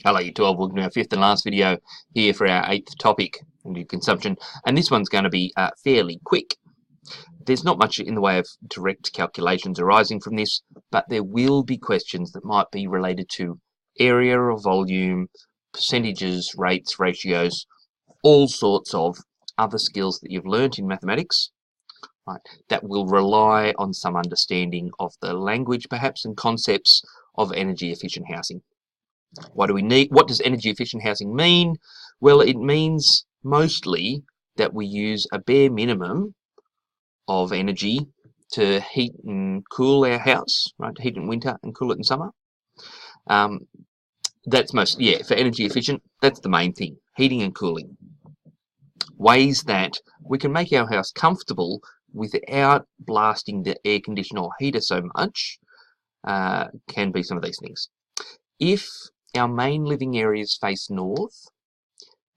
Hello, you 12. Welcome to our fifth and last video here for our eighth topic, energy consumption. And this one's going to be fairly quick. There's not much in the way of direct calculations arising from this, but there will be questions that might be related to area or volume, percentages, rates, ratios, all sorts of other skills that you've learnt in mathematics, right, that will rely on some understanding of the language perhaps and concepts of energy efficient housing. What do we need? What does energy efficient housing mean? Well, it means mostly that we use a bare minimum of energy to heat and cool our house, right? To heat in winter and cool it in summer. That's for energy efficient, that's the main thing, heating and cooling. Ways that we can make our house comfortable without blasting the air conditioner or heater so much can be some of these things. If our main living areas face north,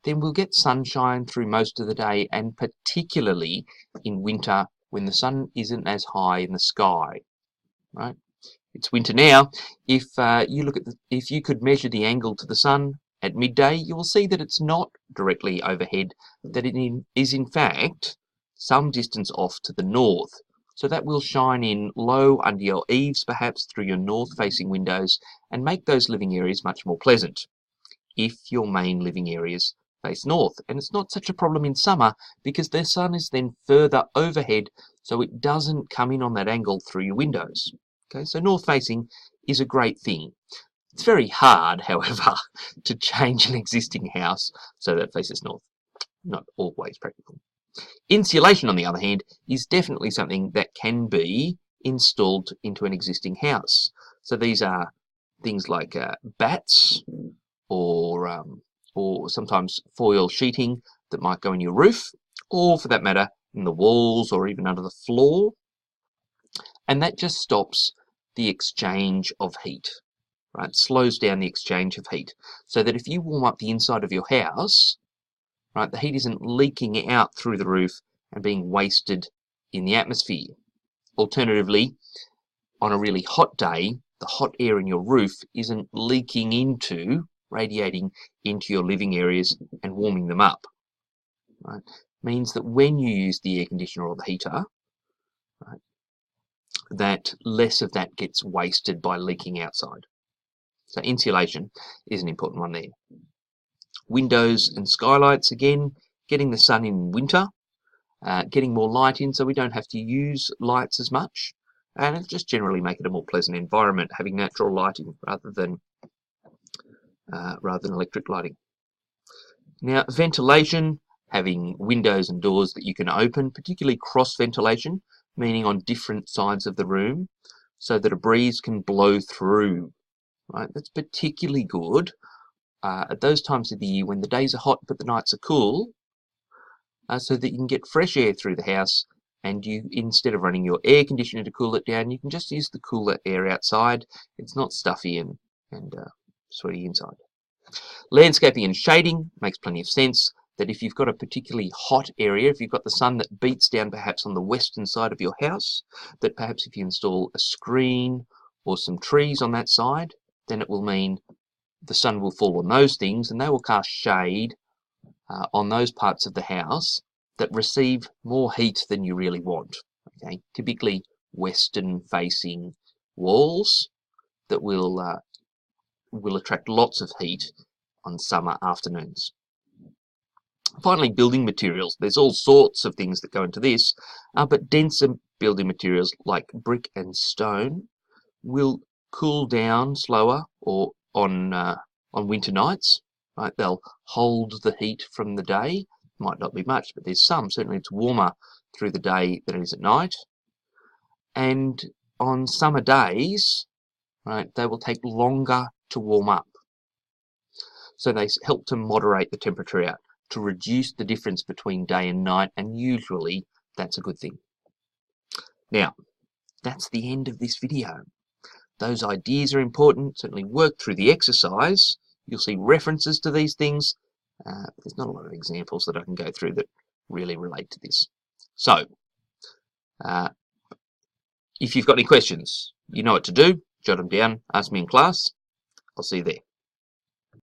then we'll get sunshine through most of the day, and particularly in winter when the sun isn't as high in the sky, right? It's winter now. If if you could measure the angle to the sun at midday, you will see that it's not directly overhead, that it is in fact some distance off to the north. So that will shine in low under your eaves, perhaps through your north-facing windows, and make those living areas much more pleasant if your main living areas face north. And it's not such a problem in summer because the sun is then further overhead, so it doesn't come in on that angle through your windows. Okay, so north-facing is a great thing. It's very hard, however, to change an existing house so that it faces north. Not always practical. Insulation, on the other hand, is definitely something that can be installed into an existing house. So these are things like bats or sometimes foil sheeting that might go in your roof, or for that matter, in the walls or even under the floor. And that just stops the exchange of heat, right? Slows down the exchange of heat so that if you warm up the inside of your house, right, the heat isn't leaking out through the roof and being wasted in the atmosphere. Alternatively, on a really hot day, the hot air in your roof isn't radiating into your living areas and warming them up. Right? Means that when you use the air conditioner or the heater, right, that less of that gets wasted by leaking outside. So insulation is an important one there. Windows and skylights, again, getting the sun in winter, getting more light in so we don't have to use lights as much, and it'll just generally make it a more pleasant environment having natural lighting rather than electric lighting. Now, ventilation, having windows and doors that you can open, particularly cross ventilation, meaning on different sides of the room, so that a breeze can blow through. Right? That's particularly good at those times of the year when the days are hot but the nights are cool, so that you can get fresh air through the house, and you, instead of running your air conditioner to cool it down, you can just use the cooler air outside. It's not stuffy and sweaty inside. Landscaping and shading makes plenty of sense, that if you've got a particularly hot area, if you've got the sun that beats down perhaps on the western side of your house, that perhaps if you install a screen or some trees on that side, then it will mean the sun will fall on those things and they will cast shade on those parts of the house that receive more heat than you really want. Okay, typically western facing walls that will attract lots of heat on summer afternoons. Finally, building materials. There's all sorts of things that go into this, but denser building materials like brick and stone will cool down slower or on winter nights, right? They'll hold the heat from the day. Might not be much, but there's some. Certainly it's warmer through the day than it is at night. And on summer days, right, they will take longer to warm up. So they help to moderate the temperature out, to reduce the difference between day and night, and usually that's a good thing. Now, that's the end of this video. Those ideas are important. Certainly work through the exercise. You'll see references to these things. There's not a lot of examples that I can go through that really relate to this. So, if you've got any questions, you know what to do. Jot them down, ask me in class. I'll see you there.